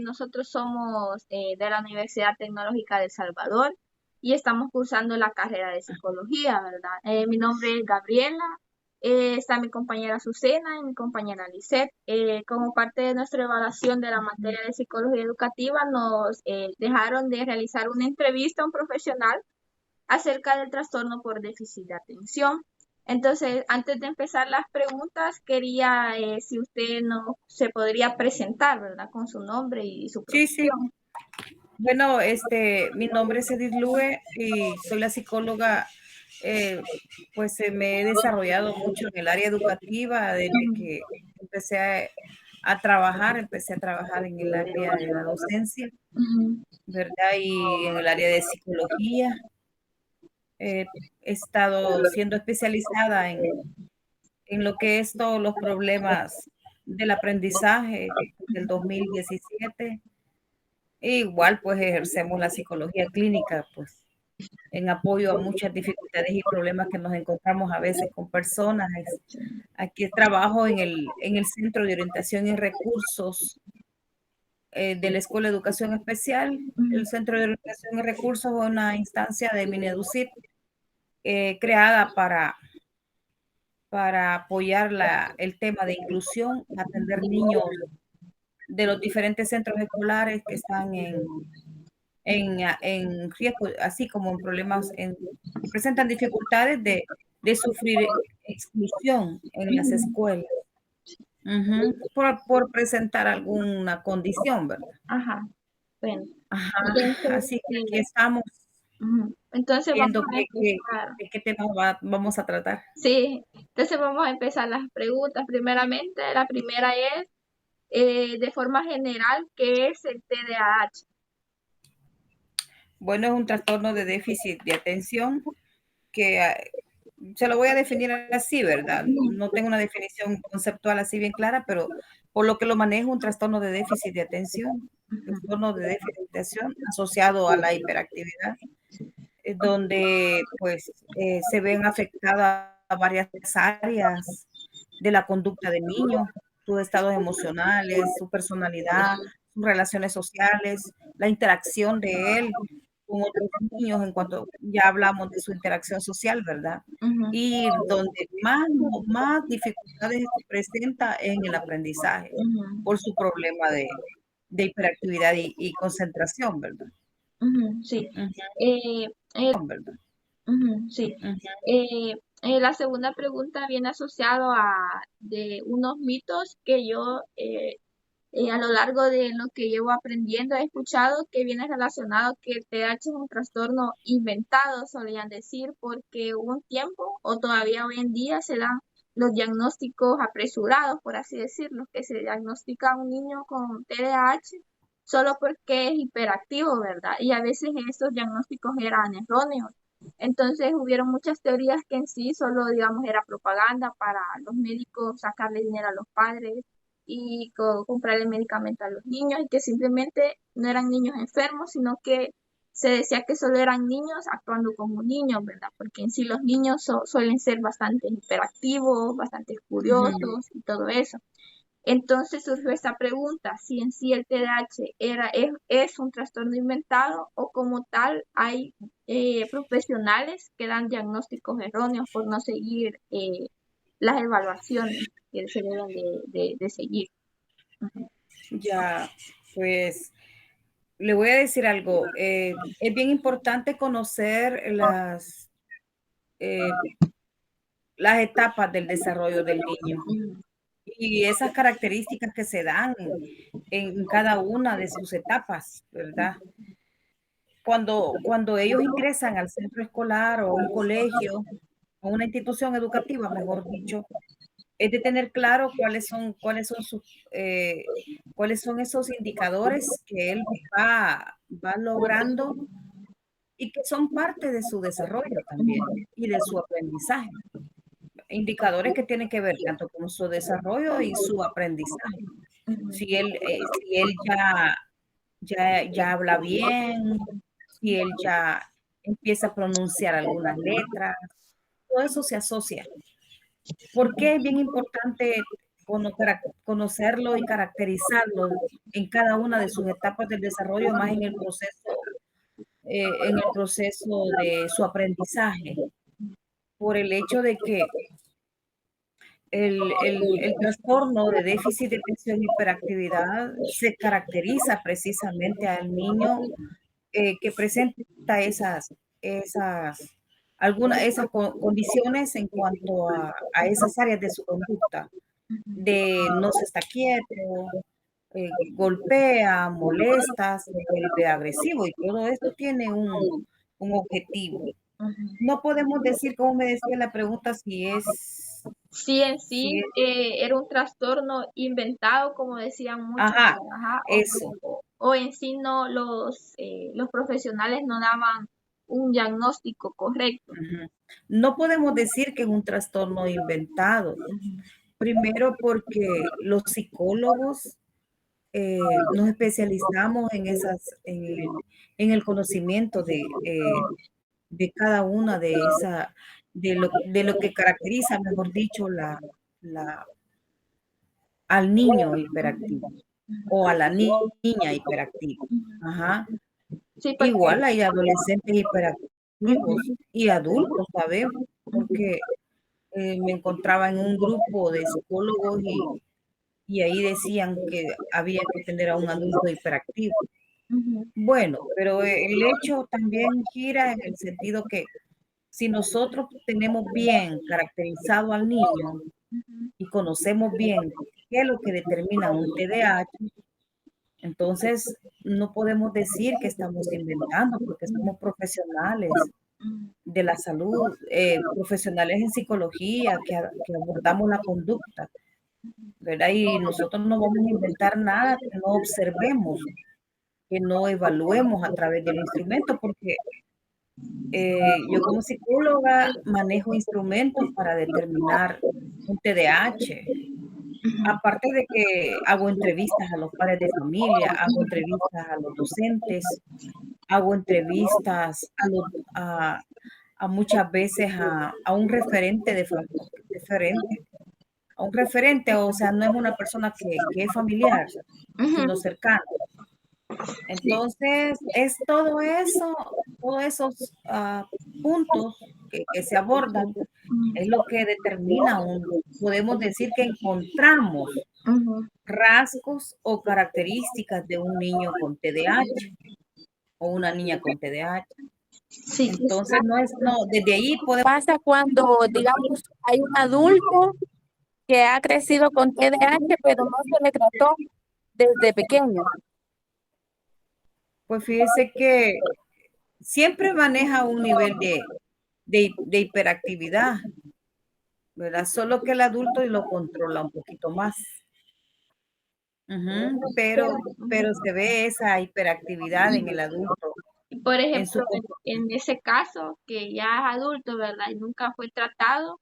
nosotros somos de la Universidad Tecnológica de El Salvador y estamos cursando la carrera de psicología, ¿verdad? Mi nombre es Gabriela, está mi compañera Azucena y mi compañera Lisette. Como parte de nuestra evaluación de la materia de psicología educativa, nos dejaron de realizar una entrevista a un profesional acerca del trastorno por déficit de atención. Entonces, antes de empezar las preguntas, quería si usted no se podría presentar, ¿verdad? Con su nombre y su Sí, sí. profesión. Bueno, mi nombre es Edith Lue y soy la psicóloga. Pues me he desarrollado mucho en el área educativa desde que empecé a trabajar en el área de la docencia, Ujú, ¿verdad? Y en el área de psicología. He estado siendo especializada en lo que es todos los problemas del aprendizaje desde el 2017. E igual, pues ejercemos la psicología clínica, pues en apoyo a muchas dificultades y problemas que nos encontramos a veces con personas. Aquí trabajo en el Centro de Orientación y Recursos de la Escuela de Educación Especial. ujú, El Centro de Orientación y Recursos es una instancia de Mineducit creada para apoyar el tema de inclusión, atender niños de los diferentes centros escolares que están en riesgo, así como en problemas, que presentan dificultades de sufrir exclusión en las ujú. escuelas. Ujú, por presentar alguna condición, ¿verdad? Ajá, bueno. Ajá, Entonces, así que aquí estamos ujú. Entonces vamos viendo a empezar. de qué tema vamos a tratar. Sí, entonces vamos a empezar las preguntas. Primeramente, la primera es, de forma general, ¿qué es el TDAH? Bueno, es un trastorno de déficit de atención que se lo voy a definir así, ¿verdad? No tengo una definición conceptual así bien clara, pero por lo que lo manejo, un trastorno de déficit de atención, trastorno de déficit de atención asociado a la hiperactividad, donde pues se ven afectadas varias áreas de la conducta del niño, sus estados emocionales, su personalidad, sus relaciones sociales, la interacción de él con otros niños en cuanto ya hablamos de su interacción social, ¿verdad? Ujú, Y donde más dificultades presenta en el aprendizaje ujú, por su problema de hiperactividad y concentración, ¿verdad? ujú, sí. Ujú, Eh, eh, ¿verdad? ujú, sí. Ujú. La segunda pregunta viene asociado a de unos mitos que yo a lo largo de lo que llevo aprendiendo he escuchado que viene relacionado que el TDAH es un trastorno inventado, solían decir, porque hubo un tiempo o todavía hoy en día se dan los diagnósticos apresurados, por así decirlo, que se diagnostica a un niño con TDAH solo porque es hiperactivo, ¿verdad? Y a veces estos diagnósticos eran erróneos. Entonces hubieron muchas teorías que en sí solo, digamos, era propaganda para los médicos sacarle dinero a los padres y comprarle medicamentos a los niños y que simplemente no eran niños enfermos, sino que se decía que solo eran niños actuando como niños, ¿verdad? Porque en sí los niños suelen ser bastante hiperactivos, bastante Ujú. curiosos y todo eso. Entonces surgió esta pregunta, si en sí el TDAH es un trastorno inventado o como tal hay profesionales que dan diagnósticos erróneos por no seguir las evaluaciones que se deben de seguir. Ujú. Ya, pues le voy a decir algo. Es bien importante conocer eh, las etapas del desarrollo del niño y esas características que se dan en cada una de sus etapas, ¿verdad? Cuando ellos ingresan al centro escolar o a un colegio o una institución educativa, mejor dicho, es de tener claro eh, cuáles son esos indicadores que él va logrando y que son parte de su desarrollo también y de su aprendizaje. Indicadores que tienen que ver tanto con su desarrollo y su aprendizaje. Si él ya habla bien, si él ya empieza a pronunciar algunas letras, todo eso se asocia. ¿Por qué es bien importante? conocerlo y caracterizarlo en cada una de sus etapas del desarrollo, más en el proceso de su aprendizaje, por el hecho de que el trastorno de déficit de atención y hiperactividad se caracteriza precisamente al niño que presenta esas condiciones en cuanto a esas áreas de su conducta, de no se está quieto, golpea, molesta, se vuelve agresivo y todo esto tiene un objetivo. No podemos decir, como me decía la pregunta, Sí, en si sí es, era un trastorno inventado, como decían muchos, ajá, ajá, eso. o en sí no los profesionales no daban un diagnóstico correcto. Ujú. No podemos decir que es un trastorno inventado. Primero porque los psicólogos nos especializamos en el conocimiento de cada una de lo que caracteriza, mejor dicho, la, al niño hiperactivo o a la niña hiperactiva. Ajá. Sí, porque Igual hay adolescentes hiperactivos ujú, y adultos, ¿sabes? Porque me encontraba en un grupo de psicólogos y ahí decían que había que tener a un adulto hiperactivo. ujú, Bueno, pero el hecho también gira en el sentido que si nosotros tenemos bien caracterizado al niño ujú, y conocemos bien qué es lo que determina un TDAH, entonces no podemos decir que estamos inventando porque somos profesionales ujú, de la salud, profesionales en psicología que abordamos la conducta, ¿verdad? Y nosotros no vamos a inventar nada que no observemos, que no evaluemos a través del instrumento, porque yo como psicóloga manejo instrumentos para determinar un TDAH. Aparte de que hago entrevistas a los padres de familia, hago entrevistas a los docentes, hago entrevistas a muchas veces a un referente referente, a un referente, o sea, no es una persona que es familiar, sino ujú. cercana. Sí. Entonces, es todo eso, todos esos puntos que se abordan, es lo que determina podemos decir que encontramos Ujú. rasgos o características de un niño con TDAH o una niña con TDAH. Sí, Entonces, no, desde ahí podemos. Pasa cuando, digamos, hay un adulto que ha crecido con TDAH, pero no se le trató desde pequeño. Pues fíjese que siempre maneja un nivel de hiperactividad, ¿verdad? Solo que el adulto lo controla un poquito más. Ujú, pero se ve esa hiperactividad en el adulto, y por en ejemplo, su en ese caso, que ya es adulto, ¿verdad? Y nunca fue tratado,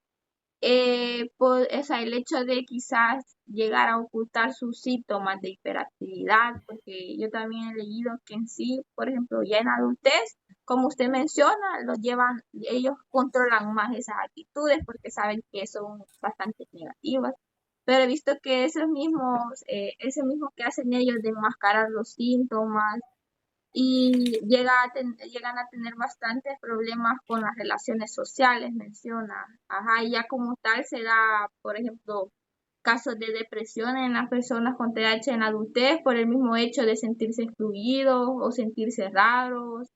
o sea, el hecho de quizás llegar a ocultar sus síntomas de hiperactividad, porque yo también he leído que en sí, por ejemplo, ya en adultez, como usted menciona, ellos controlan más esas actitudes porque saben que son bastante negativas. Pero he visto que ese mismo que hacen ellos de enmascarar los síntomas y llegan a tener bastantes problemas con las relaciones sociales, menciona. Ajá, y ya como tal se da, por ejemplo, casos de depresión en las personas con TDAH en adultez por el mismo hecho de sentirse excluidos o sentirse raros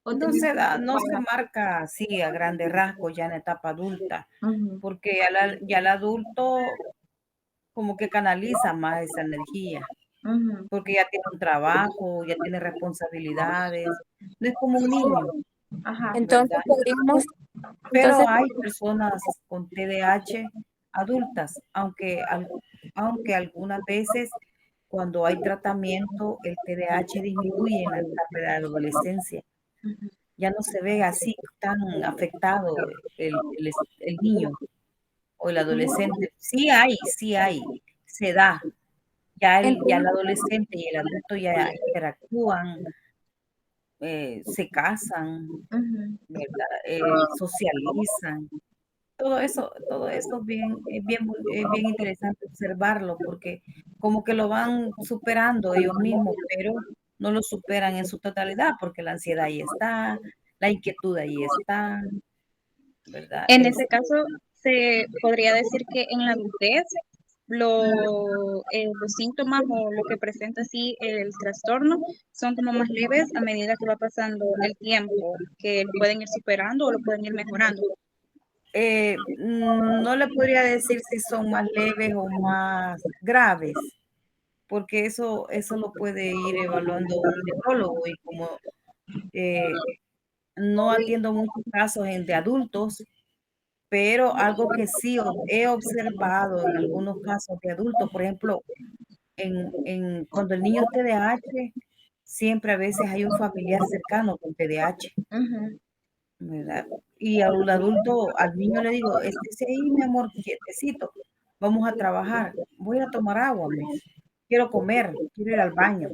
o tener... no se marca así a grandes rasgos ya en etapa adulta, Ujú, porque ya el adulto como que canaliza más esa energía, ujú, porque ya tiene un trabajo, ya tiene responsabilidades, no es como un niño, ajá. Entonces ¿verdad? podríamos, Pero entonces, hay personas con TDAH adultas, aunque algunas veces cuando hay tratamiento, el TDAH disminuye en la etapa de la adolescencia. Ujú, Ya no se ve así tan afectado el niño o el adolescente. Sí hay, se da. Ya el entonces, adolescente y el adulto ya interactúan, se casan, ujú. ¿verdad? Socializan. todo eso bien interesante observarlo, porque como que lo van superando ellos mismos, pero no lo superan en su totalidad, porque la ansiedad ahí está, la inquietud ahí está, ¿verdad? En ese caso, se podría decir que en la adultez los síntomas o lo que presenta así el trastorno son como más leves a medida que va pasando el tiempo, que lo pueden ir superando o lo pueden ir mejorando. No le podría decir si son más leves o más graves, porque eso lo puede ir evaluando un neurólogo y como no atiendo muchos casos de adultos, pero algo que sí he observado en algunos casos de adultos, por ejemplo, cuando el niño es TDAH, siempre a veces hay un familiar cercano con TDAH, ¿verdad? Y al adulto, al niño le digo, estése ahí, mi amor, quietecito, vamos a trabajar, voy a tomar agua, quiero comer, quiero ir al baño.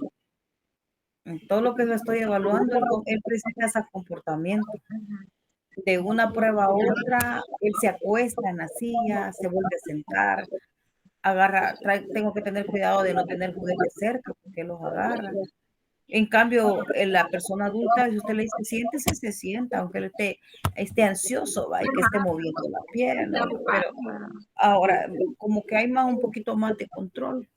En todo lo que lo estoy evaluando, él presenta ese comportamiento. De una prueba a otra, él se acuesta en la silla, se vuelve a sentar, tengo que tener cuidado de no tener juguetes cerca porque él los agarra. En cambio, la persona adulta, si usted le dice siéntese, se sienta, aunque él esté ansioso, ¿va? Y que esté moviendo la pierna, pero ahora como que hay un poquito más de control.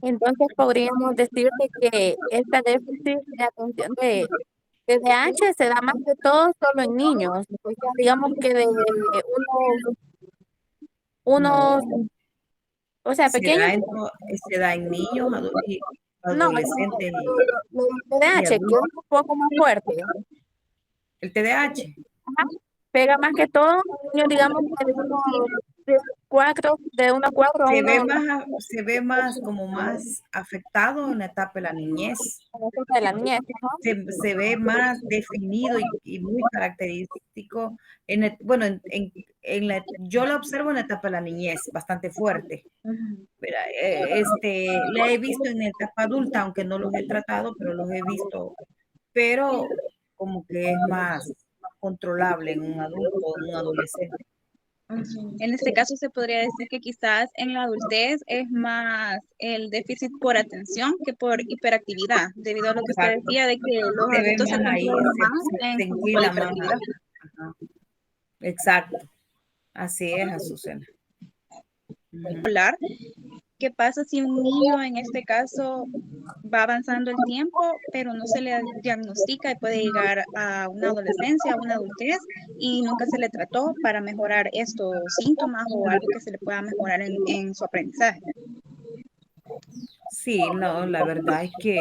Entonces podríamos decirte que esta déficit de atención de TDAH se da más que todo solo en niños. O sea, digamos que de unos, No, o sea, pequeños. se da en niños, y No, adolescentes lo del y TDAH, que es adultos. un poco más fuerte. El TDAH Ajá. Pega más que todo, niños, digamos, que de unos 4 a se ve más como más afectado en la etapa de la niñez. de la niñez, ¿no? Se ve más definido y muy característico. Bueno, yo lo observo en la etapa de la niñez, bastante fuerte. La he visto en la etapa adulta, aunque no los he tratado, pero los he visto. Pero como que es más controlable en un adulto o en un adolescente. En este caso se podría decir que quizás en la adultez es más el déficit por atención que por hiperactividad, debido a lo que usted Exacto. decía de que los Se ve adultos se más ahí, controlan más se en cuanto a la inclina más. hiperactividad. Ajá. Exacto. Así es, Azucena. ¿Qué pasa si un niño en este caso va avanzando el tiempo, pero no se le diagnostica y puede llegar a una adolescencia, a una adultez y nunca se le trató para mejorar estos síntomas o algo que se le pueda mejorar en su aprendizaje? Sí, no, la verdad es que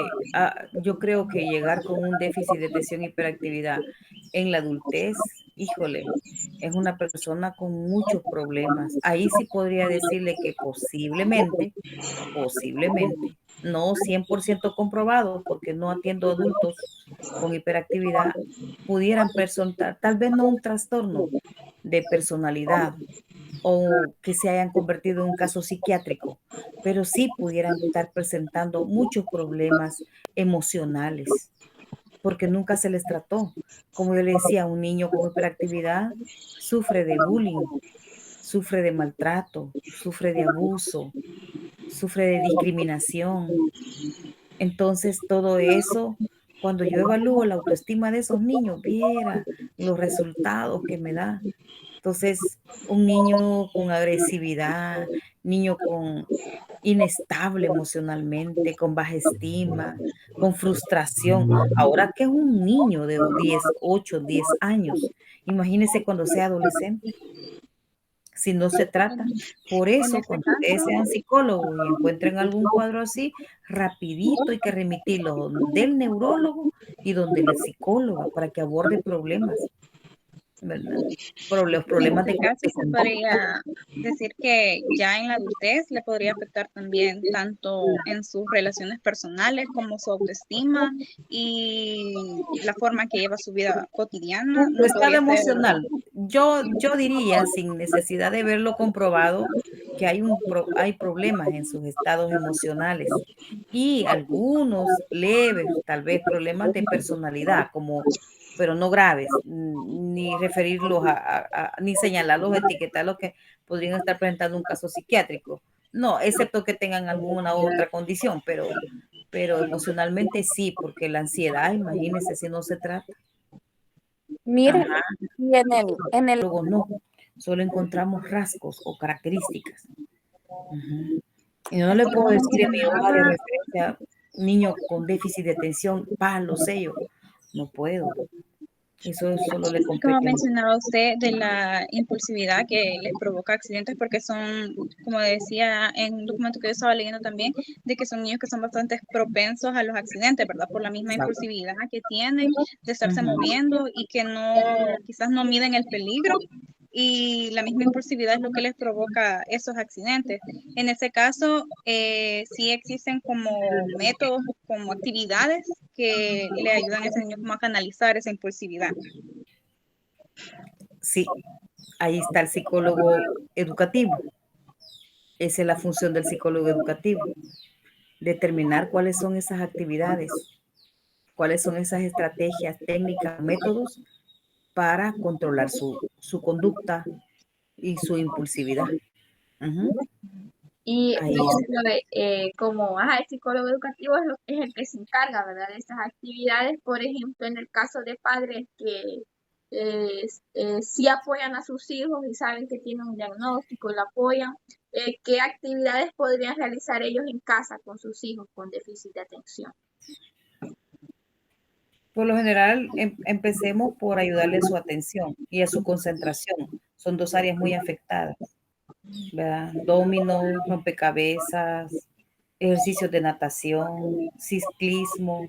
yo creo que llegar con un déficit de atención y hiperactividad en la adultez, híjole, es una persona con muchos problemas. Ahí sí podría decirle que posiblemente, no 100% comprobado, porque no atiendo adultos con hiperactividad, pudieran presentar, tal vez no un trastorno de personalidad, o que se hayan convertido en un caso psiquiátrico, pero sí pudieran estar presentando muchos problemas emocionales, porque nunca se les trató. Como yo le decía, un niño con hiperactividad sufre de bullying, sufre de maltrato, sufre de abuso, sufre de discriminación. Entonces, todo eso, cuando yo evalúo la autoestima de esos niños, viera los resultados que me da. Entonces, un niño con agresividad, niño con inestable emocionalmente, con baja estima, con frustración. Ahora que es un niño de 8, 10 años, imagínese cuando sea adolescente, si no se trata. Por En eso, este cuando ustedes caso, sean psicólogos y encuentren algún cuadro así, rapidito hay que remitirlo del neurólogo y donde la psicóloga para que aborde problemas, ¿verdad? Los en problemas este de caso se conducta. podría decir que ya en la adultez le podría afectar también tanto en sus relaciones personales como su autoestima y la forma que lleva su vida cotidiana. Su No estado podría ser. emocional. Yo diría, sin necesidad de verlo comprobado, que hay problemas en sus estados emocionales y algunos leves, tal vez problemas de personalidad, pero no graves, ni referirlos ni señalarlos, etiquetarlos que podrían estar presentando un caso psiquiátrico. No, excepto que tengan alguna otra condición, pero emocionalmente sí, porque la ansiedad, imagínense si no se trata. Mire, Ajá. y en el Luego no, solo encontramos rasgos o características. Ujú. Y no le Así puedo como decir en mi hoja de mencionaba, referencia, niño con déficit de atención, lo sello. No puedo. Eso solo le así como compete a un. mencionaba usted de la impulsividad que les provoca accidentes, porque son, como decía en un documento que yo estaba leyendo también, de que son niños que son bastante propensos a los accidentes, ¿verdad? Por la misma Exacto. impulsividad que tienen de estarse Ujú. moviendo y que no, quizás no miden el peligro. Y la misma impulsividad es lo que les provoca esos accidentes. En ese caso, sí existen como métodos, como actividades que le ayudan a ese niño como a canalizar esa impulsividad. Sí, ahí está el psicólogo educativo. Esa es la función del psicólogo educativo. Determinar cuáles son esas actividades, cuáles son esas estrategias, técnicas, métodos para controlar su conducta y su impulsividad. Ujú. Y, por Ahí está. ejemplo, como el psicólogo educativo es el que se encarga, ¿verdad?, de estas actividades. Por ejemplo, en el caso de padres que sí apoyan a sus hijos y saben que tienen un diagnóstico y lo apoyan, ¿qué actividades podrían realizar ellos en casa con sus hijos con déficit de atención? Por lo general, empecemos por ayudarle a su atención y a su concentración. Son dos áreas muy afectadas, ¿verdad? Dominó, rompecabezas, ejercicios de natación, ciclismo,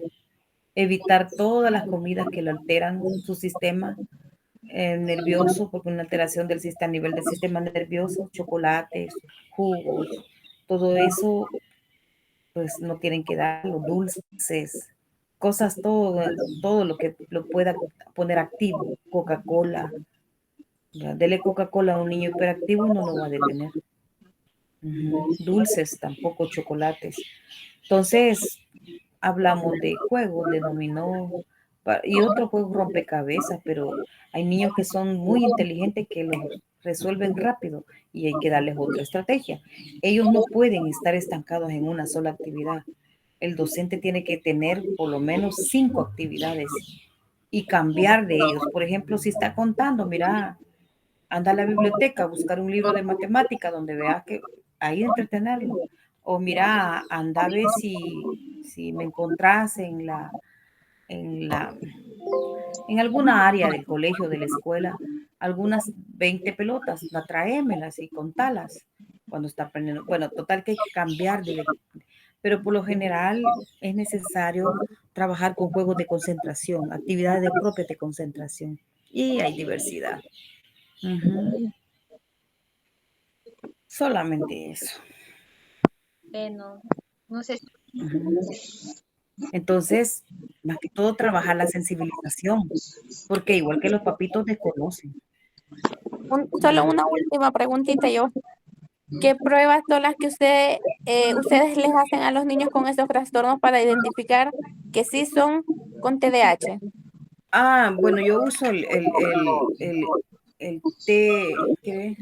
evitar todas las comidas que le alteran su sistema nervioso, porque una alteración del sistema, a nivel del sistema nervioso, chocolates, jugos, todo eso, pues no tienen que dar los dulces, cosas, todo lo que lo pueda poner activo, Coca-Cola, dele Coca-Cola a un niño hiperactivo y no lo va a detener. Dulces, tampoco chocolates. Entonces, hablamos de juegos, de dominó y otros juegos rompecabezas, pero hay niños que son muy inteligentes que los resuelven rápido y hay que darles otra estrategia. Ellos no pueden estar estancados en una sola actividad. El docente tiene que tener por lo menos 5 actividades y cambiar de ellos. Por ejemplo, si está contando, mira, anda a la biblioteca a buscar un libro de matemática donde veas que ahí entretenerlo. O mira, anda a ver si me encontrás en la, en alguna área del colegio, de la escuela, algunas 20 pelotas, tráemelas y contalas cuando está aprendiendo. Bueno, total que hay que cambiar pero por lo general es necesario trabajar con juegos de concentración, actividades propias de concentración y hay diversidad. Solamente eso. No, no sé. Entonces, más que todo, trabajar la sensibilización, porque igual que los papitos desconocen. Solo una última preguntita yo. ¿Qué pruebas son las que ustedes les hacen a los niños con estos trastornos para identificar que sí son con TDAH? Bueno, yo uso el T, ¿qué?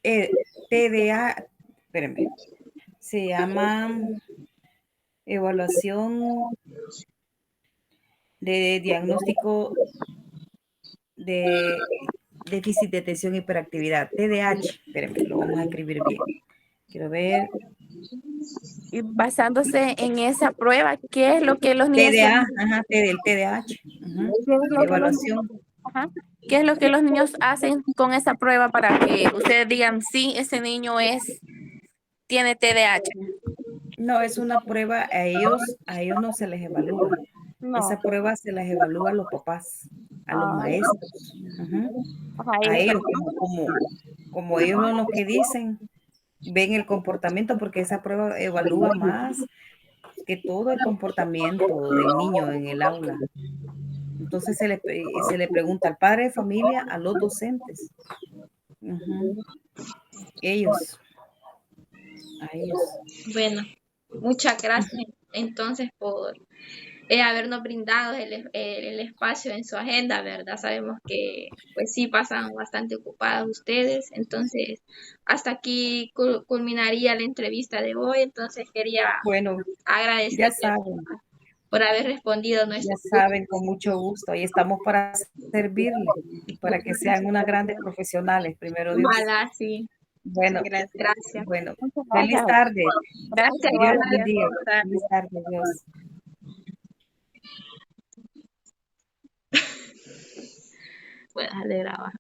El TDA, espérenme, se llama evaluación de diagnóstico de déficit de atención y hiperactividad, TDAH, espérenme, lo vamos a escribir bien. Quiero ver. Y basándose en esa prueba, ¿qué es lo que los niños TDA, ajá, del TDAH, qué es lo que evaluación. ajá, qué es lo que los niños hacen con esa prueba para que ustedes digan sí, ese niño tiene TDAH? No, es una prueba, a ellos no se les evalúa. No. Esa prueba se las evalúa a los papás, a los Ah, maestros, ajá, a ellos ellos, también. como ellos son los que dicen, ven el comportamiento, porque esa prueba evalúa más que todo el comportamiento del niño en el aula. Entonces se le pregunta al padre de familia, a los docentes. Ujú. Ellos, a ellos. Bueno, muchas gracias entonces por habernos brindado el espacio en su agenda, ¿verdad? Sabemos que pues sí pasan bastante ocupados ustedes, entonces hasta aquí culminaría la entrevista de hoy, entonces quería Bueno, ya agradecerles saben, por haber respondido a ya nuestra saben, con mucho gusto. Ahí estamos para servirle y para que sean unas grandes profesionales, primero Dios. Ojalá, sí. Bueno, Gracias. Gracias. bueno, Muchas feliz gracias. tarde. Gracias. Dios los Igual. bendiga. Buenas tardes. Feliz tarde, Dios. Voy a dejar de grabar.